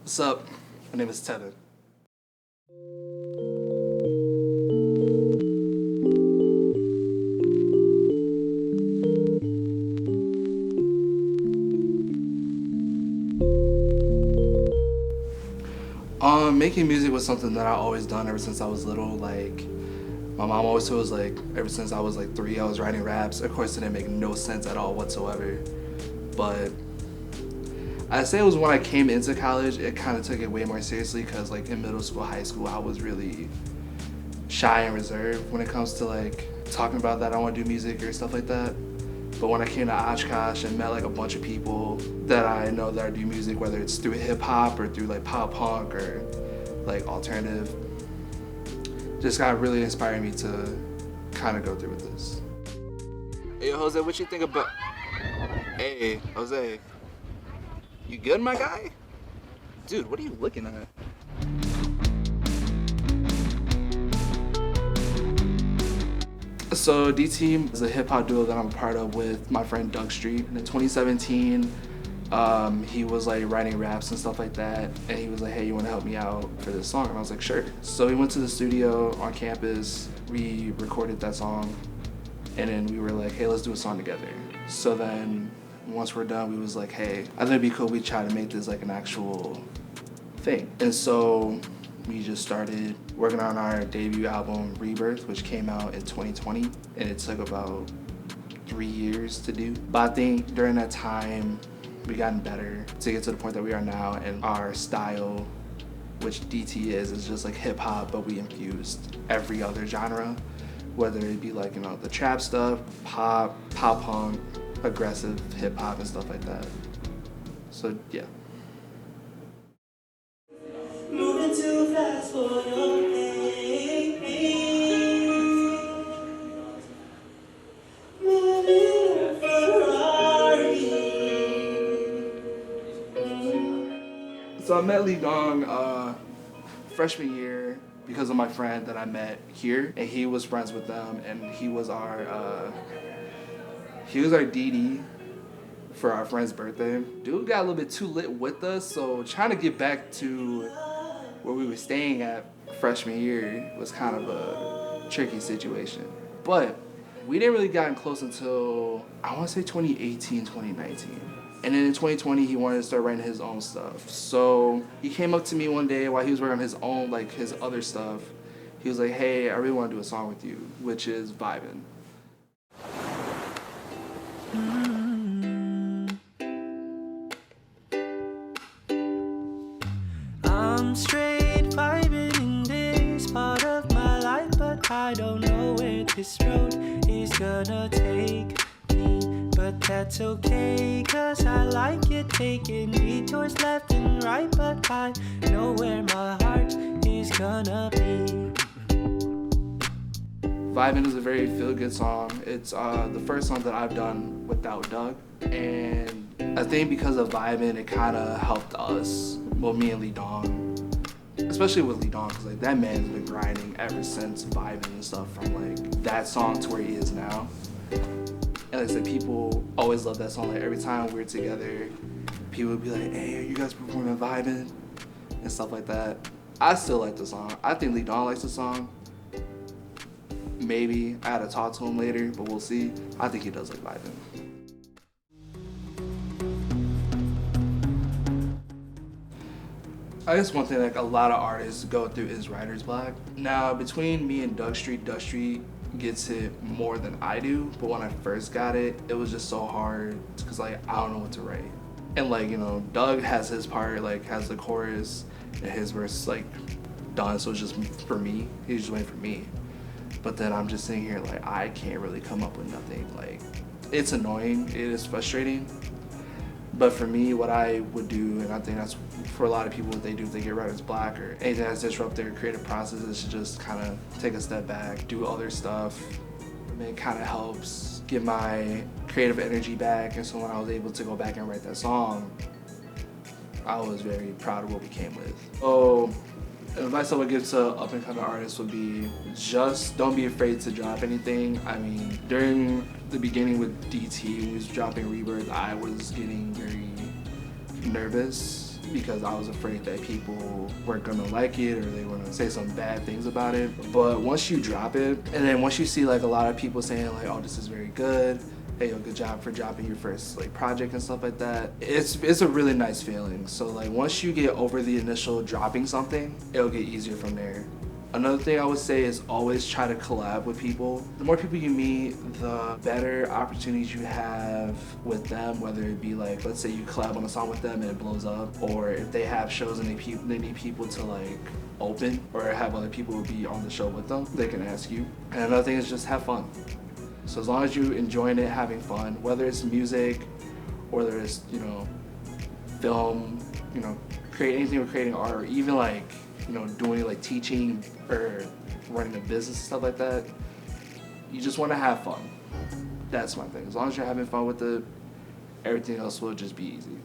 What's up? My name is Tevin. Making music was something that I always done ever since I was little. Like, my mom always told us, like, ever since I was like 3, I was writing raps. Of course, it didn't make no sense at all whatsoever. But I'd say it was when I came into college, it kind of took it way more seriously because, like, in middle school, high school, I was really shy and reserved when it comes to, like, talking about that I want to do music or stuff like that. But when I came to Oshkosh and met like a bunch of people that I know that do music, whether it's through hip hop or through like pop punk or like alternative, just got really inspired me to kind of go through with this. Hey Jose, what you think about? Hey Jose, you good, my guy? Dude, what are you looking at? So D-Team is a hip hop duo that I'm a part of with my friend Doug Street. And in 2017, he was like writing raps and stuff like that. And he was like, hey, you wanna help me out for this song? And I was like, sure. So we went to the studio on campus, we recorded that song, and then we were like, hey, let's do a song together. So then once we're done, we was like, hey, I think it'd be cool we try to make this like an actual thing. And so we just started working on our debut album, Rebirth, which came out in 2020, and it took about 3 years to do. But I think during that time, we gotten better to get to the point that we are now, and our style, which DT is just like hip hop, but we infused every other genre, whether it be like, you know, the trap stuff, pop punk, aggressive hip hop and stuff like that. So yeah. Moving too fast for your pain. Moving a Ferrari. So I met Lee Gong freshman year because of my friend that I met here, and he was friends with them, and he was our DD for our friend's birthday. Dude got a little bit too lit with us, so trying to get back to where we were staying at freshman year was kind of a tricky situation. But we didn't really gotten close until, I want to say 2018, 2019. And then in 2020, he wanted to start writing his own stuff. So he came up to me one day while he was working on his own, like his other stuff. He was like, hey, I really want to do a song with you, which is Vibin'. I'm straight vibing in this part of my life, but I don't know where this road is gonna take me. But that's okay, cause I like it taking detours left and right, but I know where my heart is gonna be. Vibin' is a very feel-good song. It's the first song that I've done without Doug. And I think because of Vibin', it kind of helped us, well, me and Lee Dong, especially with Lee Dong, because like, that man's been grinding ever since Vibin' and stuff, from like that song to where he is now. And like I said, people always love that song. Like every time we're together, people would be like, hey, are you guys performing Vibin'? And stuff like that. I still like the song. I think Lee Dong likes the song. Maybe I had to talk to him later, but we'll see. I think he does like Vibin'. I guess one thing like a lot of artists go through is writer's block. Now between me and Doug Street gets it more than I do, but when I first got it, it was just so hard because like I don't know what to write. And like, you know, Doug has his part, like has the chorus and his verse like done, so it's just for me. He's just waiting for me. But then I'm just sitting here like I can't really come up with nothing. Like it's annoying, it is frustrating. But for me, what I would do, and I think that's for a lot of people what they do if they get writer's block or anything that's disrupt their creative process, is to just kind of take a step back, do other stuff. And it kind of helps get my creative energy back. And so when I was able to go back and write that song, I was very proud of what we came with. So advice I would give to up and coming artists would be just don't be afraid to drop anything. I mean, during the beginning with DT, when he was dropping Rebirth, I was getting very nervous because I was afraid that people weren't gonna like it or they were gonna say some bad things about it. But once you drop it, and then once you see like a lot of people saying like, oh, this is very good, hey, yo, good job for dropping your first like project and stuff like that, it's a really nice feeling. So like once you get over the initial dropping something, it'll get easier from there. Another thing I would say is always try to collab with people. The more people you meet, the better opportunities you have with them, whether it be like, let's say you collab on a song with them and it blows up, or if they have shows and they need people to like open or have other people be on the show with them, they can ask you. And another thing is just have fun. So as long as you're enjoying it, having fun, whether it's music or whether it's, you know, film, you know, create anything with creating art, or even like, you know, doing like teaching or running a business and stuff like that, you just want to have fun. That's my thing. As long as you're having fun with it, everything else will just be easy.